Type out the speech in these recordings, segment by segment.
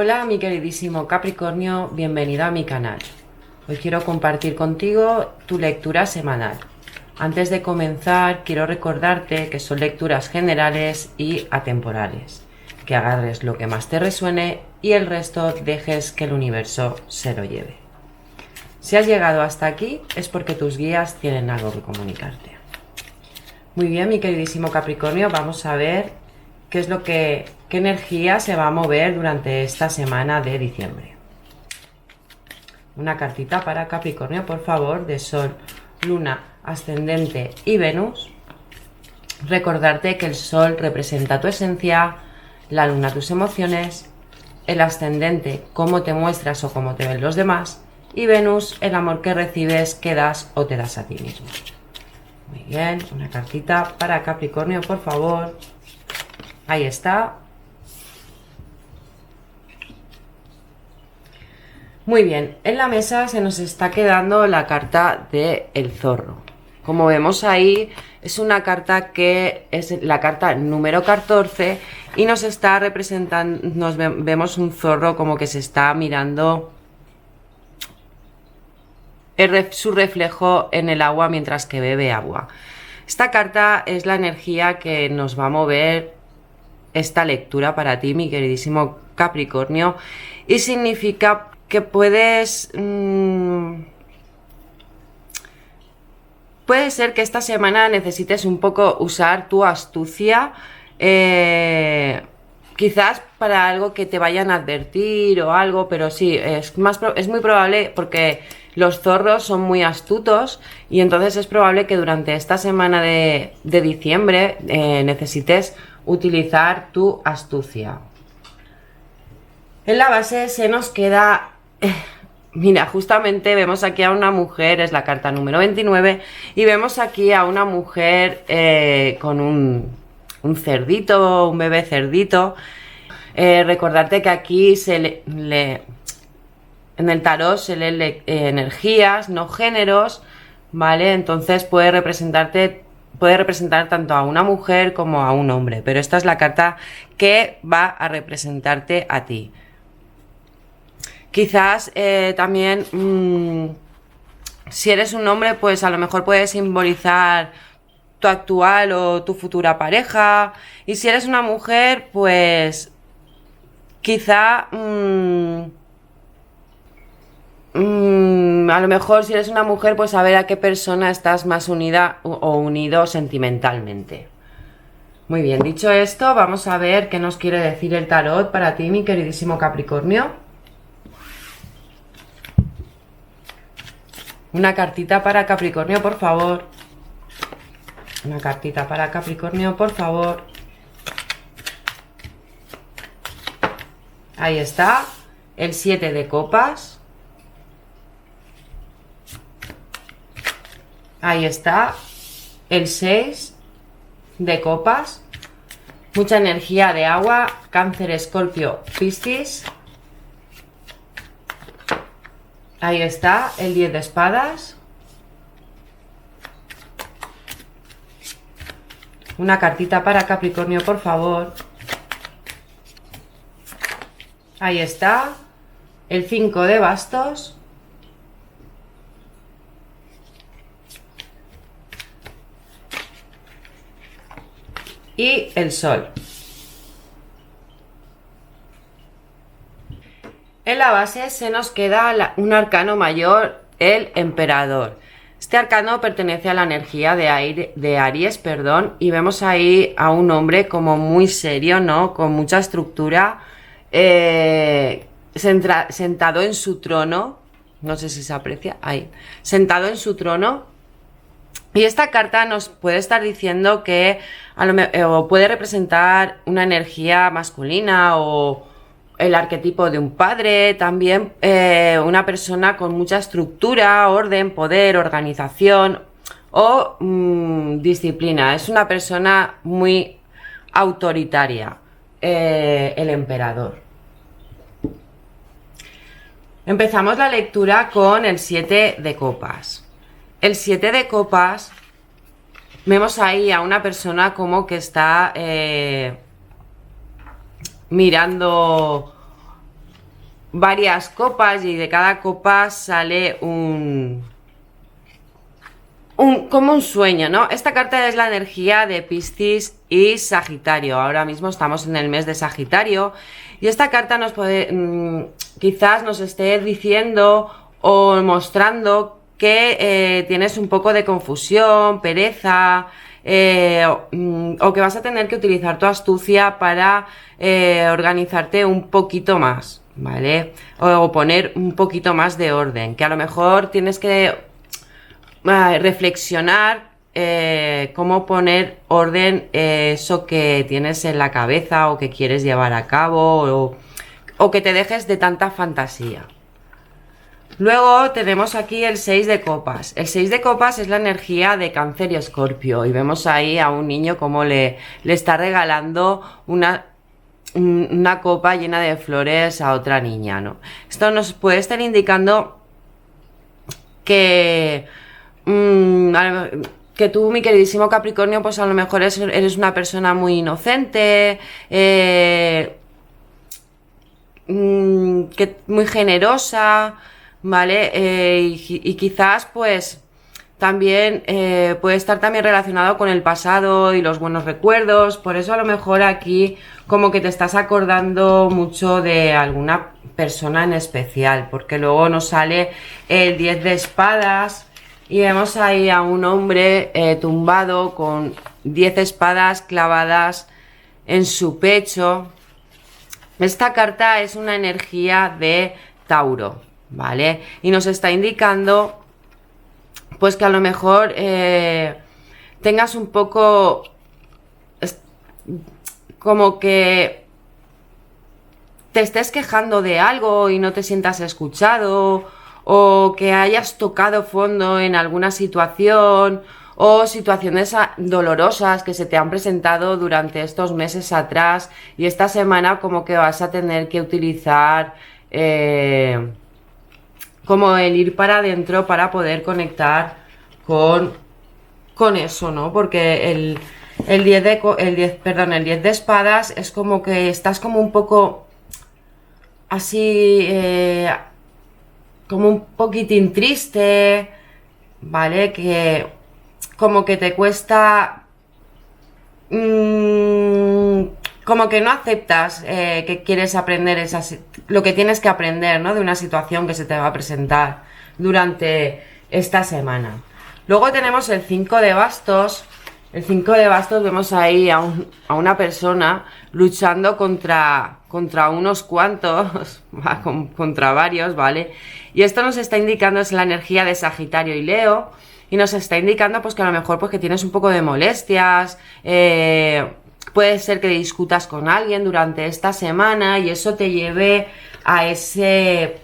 Hola mi queridísimo Capricornio, bienvenido a mi canal. Hoy quiero compartir contigo tu lectura semanal. Antes de comenzar quiero recordarte que son lecturas generales y atemporales, que agarres lo que más te resuene y el resto dejes que el universo se lo lleve. Si has llegado hasta aquí es porque tus guías tienen algo que comunicarte. Muy bien mi queridísimo Capricornio, vamos a ver qué energía se va a mover durante esta semana de diciembre. Una cartita para Capricornio, por favor, de Sol, Luna, Ascendente y Venus. Recordarte que el Sol representa tu esencia, la Luna tus emociones, el Ascendente cómo te muestras o cómo te ven los demás, y Venus el amor que recibes, que das o te das a ti mismo. Muy bien, una cartita para Capricornio, por favor. Ahí está. Muy bien, en la mesa se nos está quedando la carta del zorro. Como vemos ahí, es una carta que es la carta número 14 y nos está representando, vemos un zorro como que se está mirando su reflejo en el agua mientras que bebe agua. Esta carta es la energía que nos va a mover esta lectura para ti, mi queridísimo Capricornio, y significa que puede ser que esta semana necesites un poco usar tu astucia, quizás para algo que te vayan a advertir o algo, pero sí, es muy probable porque los zorros son muy astutos y entonces es probable que durante esta semana de diciembre necesites utilizar tu astucia. En la base se nos queda... Mira, justamente vemos aquí a una mujer, es la carta número 29, y vemos aquí a una mujer con un cerdito, un bebé cerdito. Recordarte que aquí en el tarot se lee energías, no géneros, ¿vale? Entonces puede representar tanto a una mujer como a un hombre, pero esta es la carta que va a representarte a ti. Quizás también si eres un hombre, pues a lo mejor puede simbolizar tu actual o tu futura pareja, y si eres una mujer, pues quizá a lo mejor si eres una mujer, pues saber a qué persona estás más unida o unido sentimentalmente. Muy bien, dicho esto, vamos a ver qué nos quiere decir el tarot para ti, mi queridísimo Capricornio. Una cartita para Capricornio, por favor. Una cartita para Capricornio, por favor. Ahí está. El 7 de copas. Ahí está. El 6 de copas. Mucha energía de agua. Cáncer, Escorpio, Piscis. Ahí está, el 10 de espadas. Una cartita para Capricornio, por favor. Ahí está, el 5 de bastos. Y el sol. En la base se nos queda un arcano mayor, el emperador. Este arcano pertenece a la energía de Aries, y vemos ahí a un hombre como muy serio, ¿no? Con mucha estructura, sentado en su trono. No sé si se aprecia, ahí. Sentado en su trono. Y esta carta nos puede estar diciendo que o puede representar una energía masculina o el arquetipo de un padre, también una persona con mucha estructura, orden, poder, organización o disciplina. Es una persona muy autoritaria, el emperador. Empezamos la lectura con el 7 de copas. El 7 de copas, vemos ahí a una persona como que está mirando varias copas y de cada copa sale como un sueño, ¿no? Esta carta es la energía de Piscis y Sagitario. Ahora mismo estamos en el mes de Sagitario y esta carta nos puede, quizás nos esté diciendo o mostrando que tienes un poco de confusión, pereza, o que vas a tener que utilizar tu astucia para organizarte un poquito más, ¿vale? O poner un poquito más de orden, que a lo mejor tienes que reflexionar cómo poner orden eso que tienes en la cabeza o que quieres llevar a cabo o que te dejes de tanta fantasía. Luego tenemos aquí el 6 de copas. El 6 de copas es la energía de Cáncer y Escorpio. Y vemos ahí a un niño como le está regalando una copa llena de flores a otra niña, ¿no? Esto nos puede estar indicando que que tú, mi queridísimo Capricornio, pues a lo mejor eres una persona muy inocente, que muy generosa, ¿vale? Y quizás pues también puede estar también relacionado con el pasado y los buenos recuerdos. Por eso a lo mejor aquí como que te estás acordando mucho de alguna persona en especial, porque luego nos sale el 10 de espadas y vemos ahí a un hombre tumbado con 10 espadas clavadas en su pecho. Esta carta es una energía de Tauro, ¿vale? Y nos está indicando pues que a lo mejor tengas un poco como que te estés quejando de algo y no te sientas escuchado, o que hayas tocado fondo en alguna situación o situaciones dolorosas que se te han presentado durante estos meses atrás, y esta semana como que vas a tener que utilizar como el ir para adentro para poder conectar con eso, ¿no? Porque el 10 de espadas es como que estás como un poco así, como un poquitín triste, ¿vale? Que como que te cuesta, como que no aceptas que quieres aprender lo que tienes que aprender, ¿no? De una situación que se te va a presentar durante esta semana. Luego tenemos el 5 de bastos. El 5 de bastos vemos ahí a una persona luchando contra unos cuantos, contra varios, ¿vale? Y esto nos está indicando, es la energía de Sagitario y Leo, y nos está indicando pues que a lo mejor pues que tienes un poco de molestias, puede ser que discutas con alguien durante esta semana y eso te lleve a ese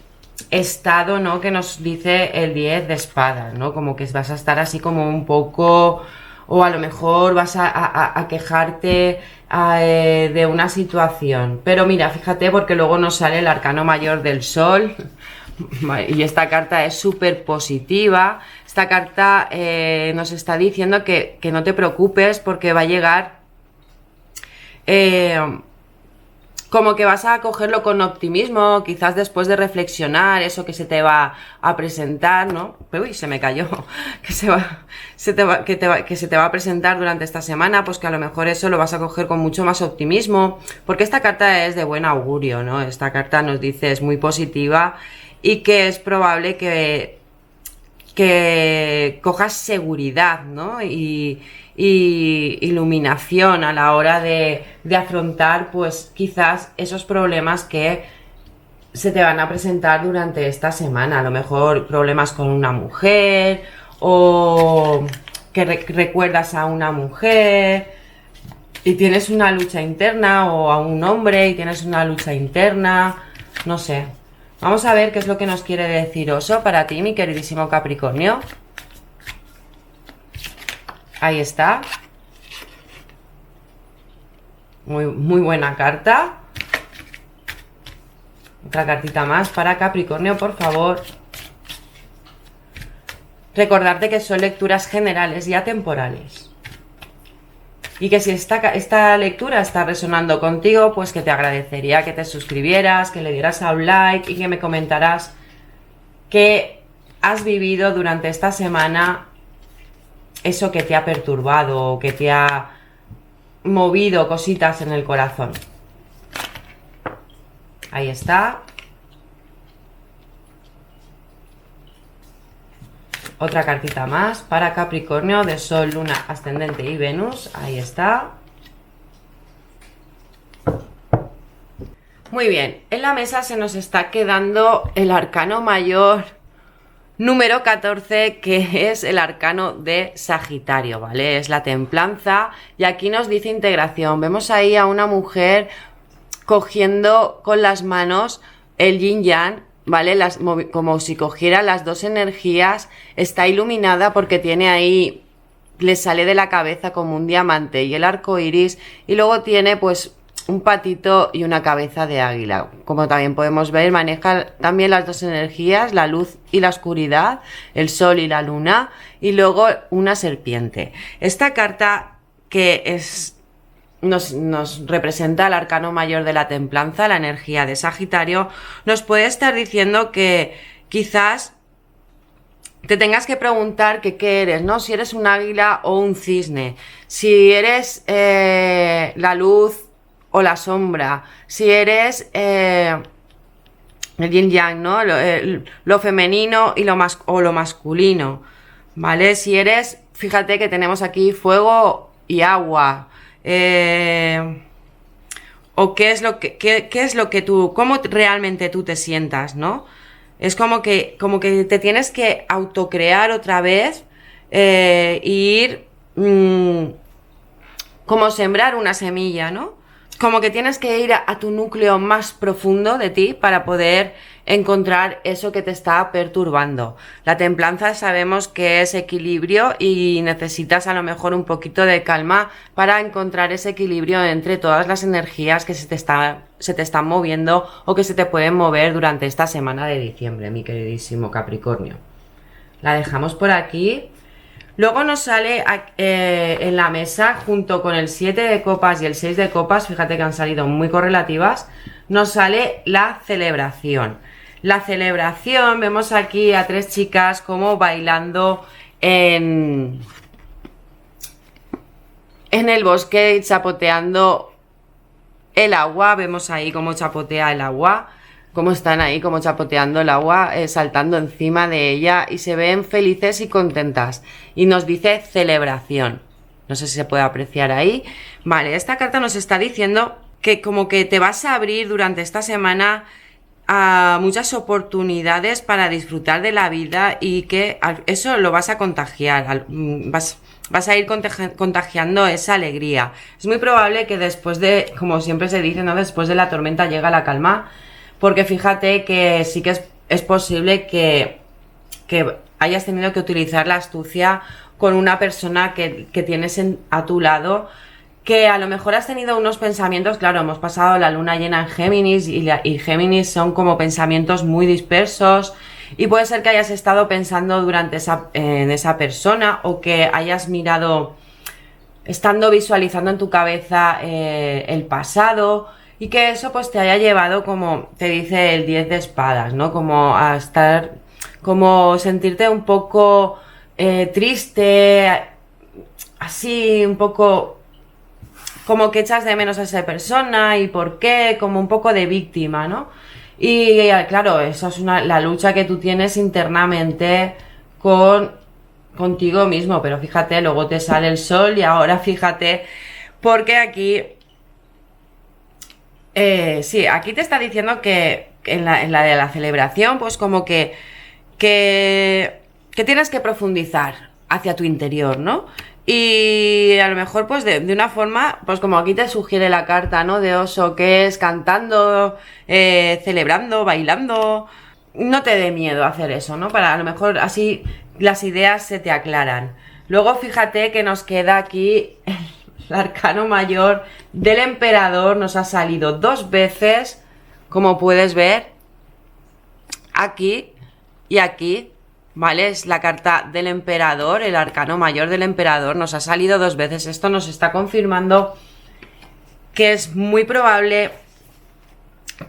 estado, ¿no? Que nos dice el 10 de espadas, ¿no? Como que vas a estar así como un poco, o a lo mejor vas a quejarte de una situación. Pero mira, fíjate, porque luego nos sale el arcano mayor del sol y esta carta es súper positiva. Esta carta nos está diciendo que no te preocupes porque va a llegar, como que vas a cogerlo con optimismo, quizás después de reflexionar eso que se te va a presentar, ¿no? Uy, se me cayó, que se te va a presentar durante esta semana, pues que a lo mejor eso lo vas a coger con mucho más optimismo, porque esta carta es de buen augurio, ¿no? Esta carta nos dice, es muy positiva y que es probable que cojas seguridad, ¿no? Y iluminación a la hora de afrontar pues quizás esos problemas que se te van a presentar durante esta semana. A lo mejor problemas con una mujer, o que recuerdas a una mujer y tienes una lucha interna, o a un hombre y tienes una lucha interna, no sé. Vamos a ver qué es lo que nos quiere decir Oso para ti, mi queridísimo Capricornio. Ahí está. Muy buena carta. Otra cartita más para Capricornio, por favor. Recordarte que son lecturas generales y atemporales. Y que si esta lectura está resonando contigo, pues que te agradecería que te suscribieras, que le dieras a un like y que me comentaras qué has vivido durante esta semana, eso que te ha perturbado o que te ha movido cositas en el corazón. Ahí está. Otra cartita más para Capricornio de Sol, Luna, Ascendente y Venus. Ahí está. Muy bien, en la mesa se nos está quedando el arcano mayor número 14, que es el arcano de Sagitario, ¿vale? Es la templanza y aquí nos dice integración. Vemos ahí a una mujer cogiendo con las manos el yin yang, ¿vale? Como si cogiera las dos energías. Está iluminada porque tiene ahí, le sale de la cabeza como un diamante y el arco iris, y luego tiene pues un patito y una cabeza de águila. Como también podemos ver, maneja también las dos energías, la luz y la oscuridad, el sol y la luna, y luego una serpiente. Esta carta que nos representa el arcano mayor de la templanza, la energía de Sagitario, nos puede estar diciendo que quizás te tengas que preguntar que qué eres, ¿no? Si eres un águila o un cisne, si eres la luz o la sombra, si eres el yin yang, ¿no? Lo femenino y lo masculino, ¿vale? Si eres, fíjate que tenemos aquí fuego y agua. O qué es lo que tú, cómo realmente tú te sientas, ¿no? Es como que te tienes que autocrear otra vez, ir como sembrar una semilla, ¿no? Como que tienes que ir a tu núcleo más profundo de ti para poder encontrar eso que te está perturbando. La templanza sabemos que es equilibrio y necesitas a lo mejor un poquito de calma para encontrar ese equilibrio entre todas las energías que se te están moviendo o que se te pueden mover durante esta semana de diciembre, mi queridísimo Capricornio. La dejamos por aquí. Luego nos sale en la mesa, junto con el 7 de copas y el 6 de copas, fíjate que han salido muy correlativas, nos sale la celebración. La celebración, vemos aquí a tres chicas como bailando en el bosque, chapoteando el agua. Vemos ahí cómo chapotea el agua, cómo están ahí, como chapoteando el agua, saltando encima de ella, y se ven felices y contentas. Y nos dice celebración. No sé si se puede apreciar ahí. Vale, esta carta nos está diciendo que como que te vas a abrir durante esta semana a muchas oportunidades para disfrutar de la vida, y que eso lo vas a contagiar, vas a ir contagiando esa alegría. Es muy probable que después de, como siempre se dice, ¿no? Después de la tormenta llega la calma. Porque fíjate que sí que es posible que hayas tenido que utilizar la astucia con una persona que tienes a tu lado, que a lo mejor has tenido unos pensamientos. Claro, hemos pasado la luna llena en Géminis, y Géminis son como pensamientos muy dispersos, y puede ser que hayas estado pensando en esa persona, o que hayas estando visualizando en tu cabeza el pasado, y que eso pues te haya llevado, como te dice el 10 de espadas, ¿no? Como a estar, como sentirte un poco triste, así un poco como que echas de menos a esa persona, y por qué, como un poco de víctima, ¿no? Y claro, eso es la lucha que tú tienes internamente contigo mismo. Pero fíjate, luego te sale el sol, y ahora fíjate, porque aquí sí, aquí te está diciendo que en la de la celebración, pues como que tienes que profundizar hacia tu interior, ¿no? Y a lo mejor pues de una forma, pues como aquí te sugiere la carta, ¿no? De oso, que es cantando, celebrando, bailando. No te dé miedo hacer eso, ¿no? Para a lo mejor así las ideas se te aclaran. Luego fíjate que nos queda aquí el arcano mayor del emperador. Nos ha salido dos veces, como puedes ver, aquí y aquí. ¿vale? Es la carta del emperador, el arcano mayor del emperador. Nos ha salido 2 veces. Esto nos está confirmando que es muy probable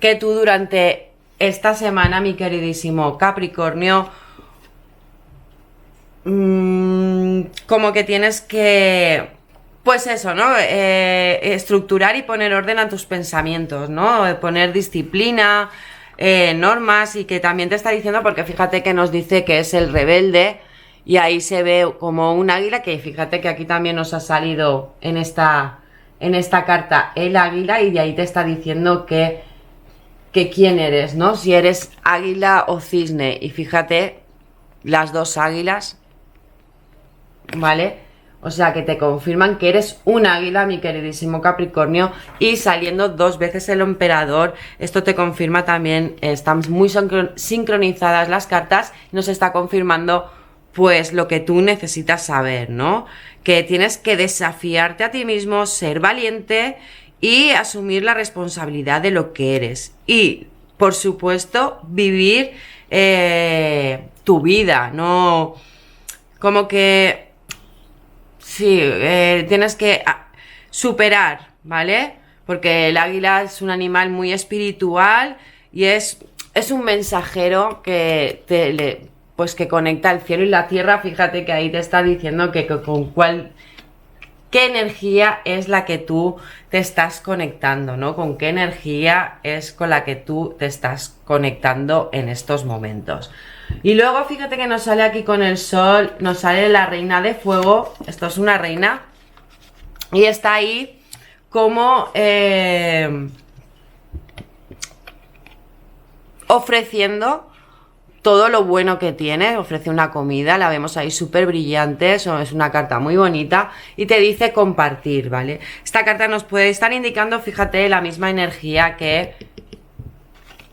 que tú durante esta semana, mi queridísimo Capricornio, como que tienes que, pues eso, ¿no? Estructurar y poner orden a tus pensamientos, ¿no? Poner disciplina, normas, y que también te está diciendo, porque fíjate que nos dice que es el rebelde, y ahí se ve como un águila, que fíjate que aquí también nos ha salido en esta carta el águila, y de ahí te está diciendo que quién eres, ¿no? Si eres águila o cisne, y fíjate, las 2 águilas, ¿vale? O sea, que te confirman que eres un águila, mi queridísimo Capricornio, y saliendo 2 veces el emperador. Esto te confirma también, están muy sincronizadas las cartas, nos está confirmando pues lo que tú necesitas saber, ¿no? Que tienes que desafiarte a ti mismo, ser valiente y asumir la responsabilidad de lo que eres. Y, por supuesto, vivir tu vida, ¿no? Como que sí, tienes que superar, ¿vale? Porque el águila es un animal muy espiritual y es un mensajero que pues que conecta el cielo y la tierra. Fíjate que ahí te está diciendo que con qué energía es la que tú te estás conectando, ¿no? Con qué energía es con la que tú te estás conectando en estos momentos. Y luego fíjate que nos sale aquí con el sol, nos sale la reina de fuego. Esto es una reina y está ahí como ofreciendo todo lo bueno que tiene. Ofrece una comida, la vemos ahí súper brillante, es una carta muy bonita y te dice compartir, ¿vale? Esta carta nos puede estar indicando, fíjate, la misma energía que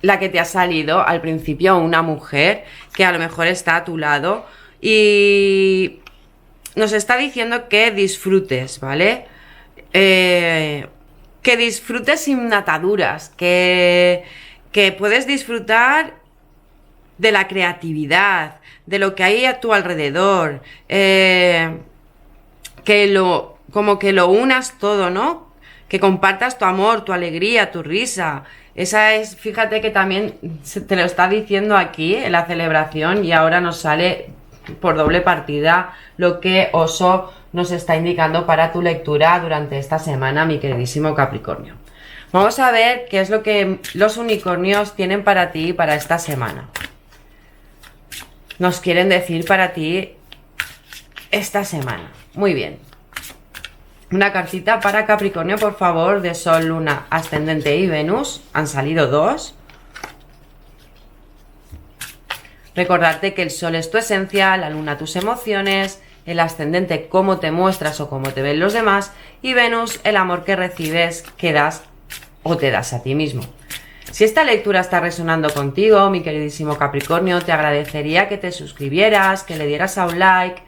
la que te ha salido al principio, una mujer que a lo mejor está a tu lado y nos está diciendo que disfrutes, ¿vale? Que disfrutes sin ataduras, que puedes disfrutar de la creatividad, de lo que hay a tu alrededor, como que lo unas todo, ¿no? Que compartas tu amor, tu alegría, tu risa. Esa es, fíjate que también te lo está diciendo aquí en la celebración, y ahora nos sale por doble partida lo que Oso nos está indicando para tu lectura durante esta semana, mi queridísimo Capricornio. Vamos a ver qué es lo que los unicornios tienen para ti para esta semana. Nos quieren decir para ti esta semana. Muy bien. Una cartita para Capricornio, por favor, de Sol, Luna, Ascendente y Venus. Han salido 2. Recordarte que el Sol es tu esencia, la Luna tus emociones, el Ascendente cómo te muestras o cómo te ven los demás, y Venus el amor que recibes, que das o te das a ti mismo. Si esta lectura está resonando contigo, mi queridísimo Capricornio, te agradecería que te suscribieras, que le dieras a un like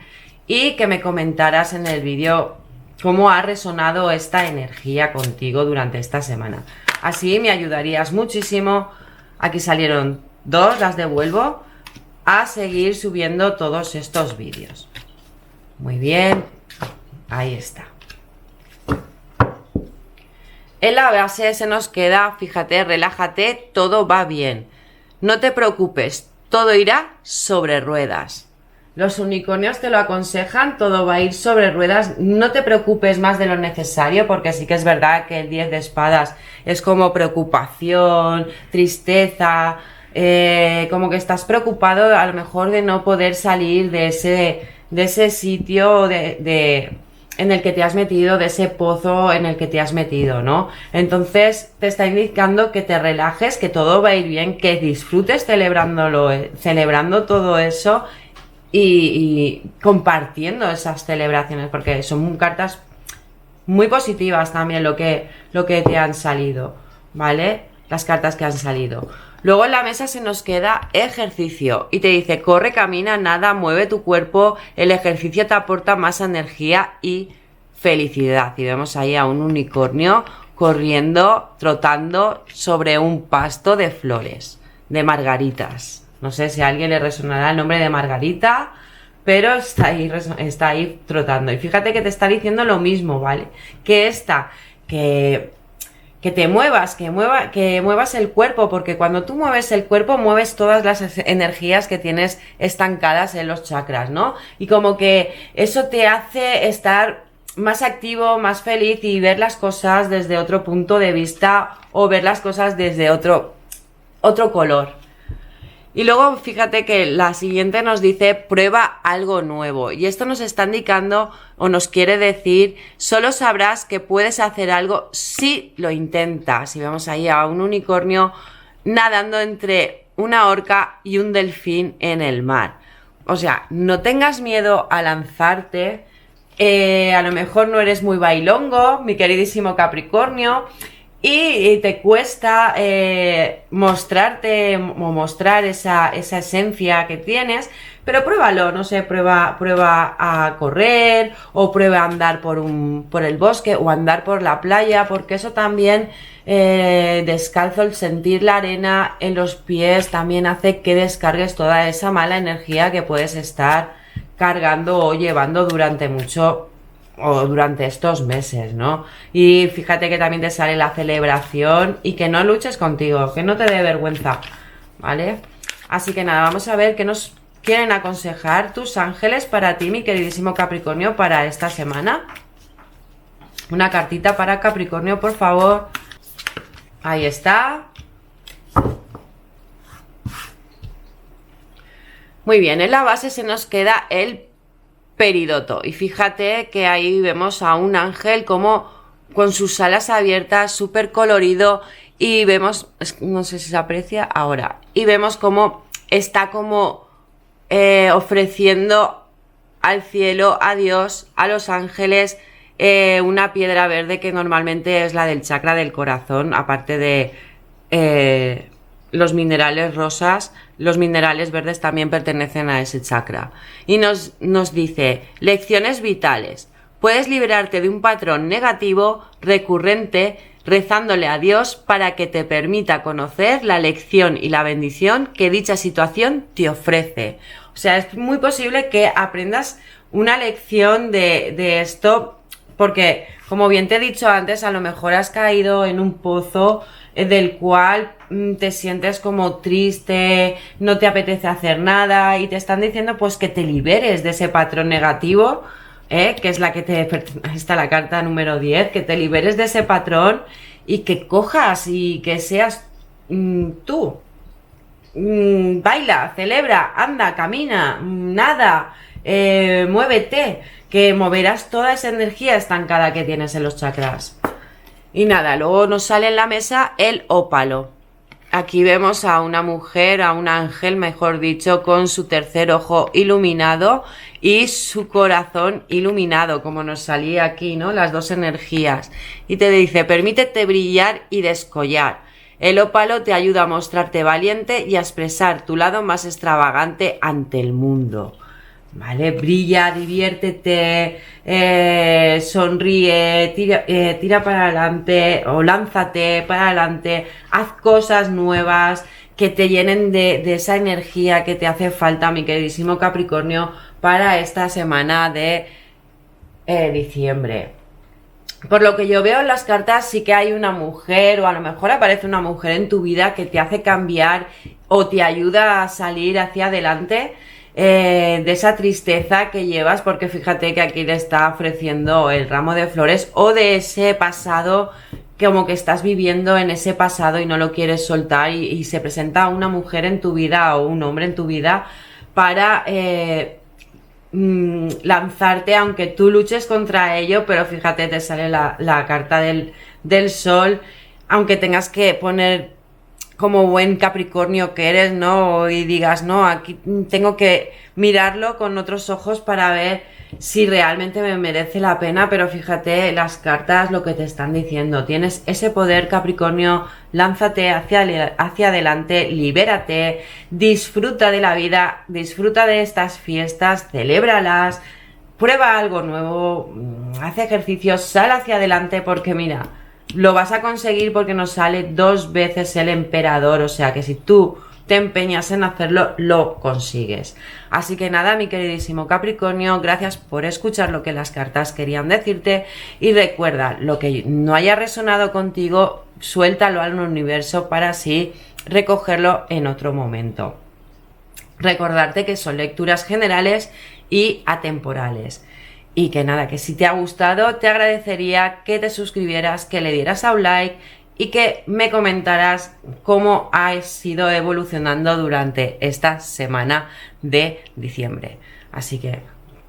y que me comentaras en el vídeo cómo ha resonado esta energía contigo durante esta semana. Así me ayudarías muchísimo. Aquí salieron 2, las devuelvo, a seguir subiendo todos estos vídeos. Muy bien, ahí está. En la base se nos queda, fíjate, relájate, todo va bien. No te preocupes, todo irá sobre ruedas. Los unicornios te lo aconsejan, todo va a ir sobre ruedas. No te preocupes más de lo necesario, porque sí que es verdad que el 10 de espadas es como preocupación, tristeza, como que estás preocupado a lo mejor de no poder salir de ese sitio en el que te has metido, de ese pozo en el que te has metido, ¿no? Entonces te está indicando que te relajes, que todo va a ir bien, que disfrutes celebrando todo eso y compartiendo esas celebraciones, porque son cartas muy positivas también lo que te han salido, ¿vale? Las cartas que han salido. Luego en la mesa se nos queda ejercicio y te dice corre, camina, nada, mueve tu cuerpo. El ejercicio te aporta más energía y felicidad. Y vemos ahí a un unicornio corriendo, trotando sobre un pasto de flores, de margaritas. No sé si a alguien le resonará el nombre de Margarita, pero está ahí trotando. Y fíjate que te está diciendo lo mismo, ¿vale? Que que te muevas, que muevas el cuerpo, porque cuando tú mueves el cuerpo, mueves todas las energías que tienes estancadas en los chakras, ¿no? Y como que eso te hace estar más activo, más feliz y ver las cosas desde otro punto de vista o ver las cosas desde otro color. Y luego fíjate que la siguiente nos dice prueba algo nuevo, y esto nos está indicando o nos quiere decir solo sabrás que puedes hacer algo si lo intentas. Y vemos ahí a un unicornio nadando entre una orca y un delfín en el mar. O sea, no tengas miedo a lanzarte. A lo mejor no eres muy bailongo, mi queridísimo Capricornio, y te cuesta mostrarte o mostrar esa esencia que tienes, pero pruébalo, no sé, prueba a correr o prueba a andar por el bosque o andar por la playa, porque eso también, descalzo, el sentir la arena en los pies también hace que descargues toda esa mala energía que puedes estar cargando o llevando durante estos meses, ¿no? Y fíjate que también te sale la celebración y que no luches contigo, que no te dé vergüenza, ¿vale? Así que nada, vamos a ver qué nos quieren aconsejar tus ángeles para ti, mi queridísimo Capricornio, para esta semana. Una cartita para Capricornio, por favor. Ahí está. Muy bien, en la base se nos queda el Perídoto, y fíjate que ahí vemos a un ángel como con sus alas abiertas, súper colorido, y vemos, no sé si se aprecia ahora, y vemos como está como ofreciendo al cielo, a Dios, a los ángeles, una piedra verde que normalmente es la del chakra del corazón, aparte de los minerales rosas. Los minerales verdes también pertenecen a ese chakra. Y nos dice, lecciones vitales. Puedes liberarte de un patrón negativo recurrente rezándole a Dios para que te permita conocer la lección y la bendición que dicha situación te ofrece. O sea, es muy posible que aprendas una lección de esto, porque, como bien te he dicho antes, a lo mejor has caído en un pozo del cual te sientes como triste, no te apetece hacer nada, y te están diciendo pues que te liberes de ese patrón negativo, que es la que está la carta número 10, que te liberes de ese patrón y que cojas y que seas tú. Baila, celebra, anda, camina, nada, muévete, que moverás toda esa energía estancada que tienes en los chakras. Y nada, luego nos sale en la mesa el ópalo. Aquí vemos a una mujer, a un ángel, mejor dicho, con su tercer ojo iluminado y su corazón iluminado, como nos salía aquí, ¿no? Las dos energías. Y te dice, permítete brillar y descollar. El ópalo te ayuda a mostrarte valiente y a expresar tu lado más extravagante ante el mundo. ¿Vale? Brilla, diviértete, sonríe, tira para adelante o lánzate para adelante, haz cosas nuevas que te llenen de esa energía que te hace falta, mi queridísimo Capricornio, para esta semana de diciembre. Por lo que yo veo en las cartas, sí que hay una mujer, o a lo mejor aparece una mujer en tu vida que te hace cambiar o te ayuda a salir hacia adelante de esa tristeza que llevas, porque fíjate que aquí le está ofreciendo el ramo de flores, o de ese pasado, como que estás viviendo en ese pasado y no lo quieres soltar, y se presenta una mujer en tu vida o un hombre en tu vida para lanzarte, aunque tú luches contra ello. Pero fíjate, te sale la carta del sol, aunque tengas que poner como buen Capricornio que eres, ¿no? Y digas, no, aquí tengo que mirarlo con otros ojos para ver si realmente me merece la pena. Pero fíjate las cartas lo que te están diciendo. Tienes ese poder, Capricornio, lánzate hacia adelante, libérate, disfruta de la vida, disfruta de estas fiestas, celébralas, prueba algo nuevo, haz ejercicios, sal hacia adelante, porque mira, lo vas a conseguir, porque nos sale 2 veces el emperador. O sea que si tú te empeñas en hacerlo, lo consigues. Así que nada, mi queridísimo Capricornio, gracias por escuchar lo que las cartas querían decirte y recuerda, lo que no haya resonado contigo, suéltalo al universo para así recogerlo en otro momento. Recordarte que son lecturas generales y atemporales. Y que nada, que si te ha gustado, te agradecería que te suscribieras, que le dieras a un like y que me comentaras cómo has ido evolucionando durante esta semana de diciembre. Así que,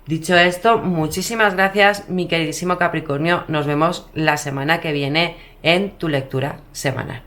dicho esto, muchísimas gracias, mi queridísimo Capricornio. Nos vemos la semana que viene en tu lectura semanal.